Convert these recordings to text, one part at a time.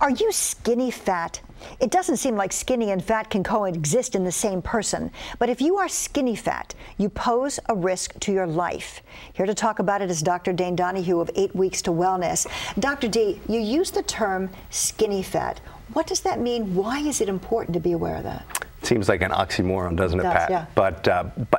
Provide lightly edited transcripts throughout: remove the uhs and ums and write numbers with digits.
Are you skinny fat? It doesn't seem like skinny and fat can coexist in the same person. But if you are skinny fat, you pose a risk to your life. Here to talk about it is Dr. Dane Donahue of 8 Weeks to Wellness. Dr. D, you use the term skinny fat. What does that mean? Why is it important to be aware of that? Seems like an oxymoron, doesn't it, Pat? Yeah. But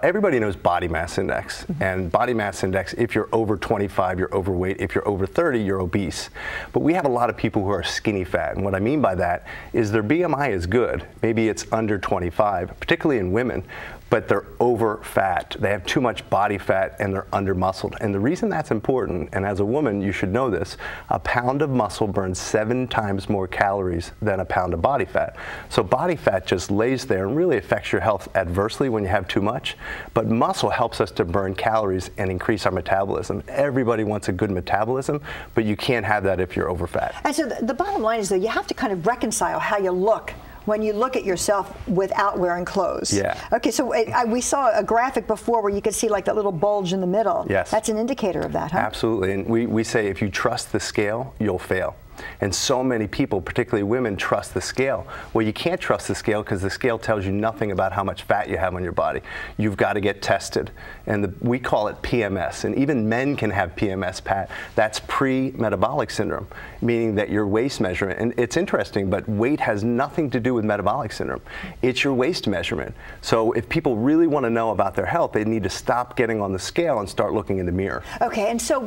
everybody knows body mass index. And body mass index, if you're over 25, you're overweight. If you're over 30, you're obese. But we have a lot of people who are skinny fat. And what I mean by that is their BMI is good. Maybe it's under 25, particularly in women. But they're over fat. They have too much body fat and they're under muscled. And the reason that's important, and as a woman you should know this, a pound of muscle burns 7 times more calories than a pound of body fat. So body fat just lays there and really affects your health adversely when you have too much. But muscle helps us to burn calories and increase our metabolism. Everybody wants a good metabolism, but you can't have that if you're over fat. And so the bottom line is that you have to kind of reconcile how you look when you look at yourself without wearing clothes. Yeah. Okay, so we saw a graphic before where you could see like that little bulge in the middle. Yes. That's an indicator of that, huh? Absolutely, and we say if you trust the scale, you'll fail. And so many people, particularly women, trust the scale. Well, you can't trust the scale because the scale tells you nothing about how much fat you have on your body. You've got to get tested. And we call it PMS. And even men can have PMS, Pat. That's pre-metabolic syndrome, meaning that your waist measurement, and it's interesting, but weight has nothing to do with metabolic syndrome. It's your waist measurement. So if people really want to know about their health, they need to stop getting on the scale and start looking in the mirror. Okay, and so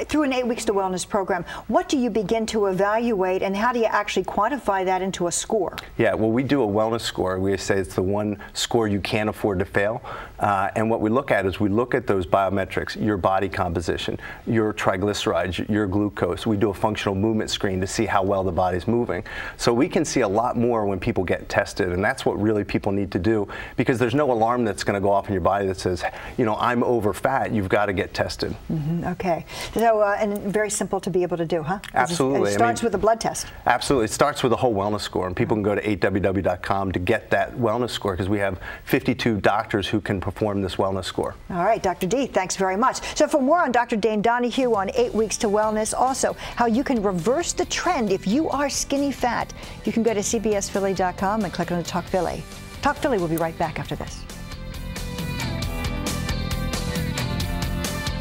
through an 8 Weeks to Wellness program, what do you begin to evaluate, and how do you actually quantify that into a score? Yeah, well, we do a wellness score. We say it's the one score you can't afford to fail. And what we look at is we look at those biometrics, your body composition, your triglycerides, your glucose. We do a functional movement screen to see how well the body's moving. So we can see a lot more when people get tested, and that's what really people need to do, because there's no alarm that's going to go off in your body that says, you know, I'm over fat. You've got to get tested. Okay. So, and very simple to be able to do, huh? Absolutely. It starts with a blood test. Absolutely. It starts with a whole wellness score, and people can go to 8ww.com to get that wellness score, because we have 52 doctors who can perform this wellness score. All right, Dr. D, thanks very much. So for more on Dr. Dane Donahue on 8 Weeks to Wellness, also how you can reverse the trend if you are skinny fat, you can go to cbsphilly.com and click on the Talk Philly. Talk Philly will be right back after this.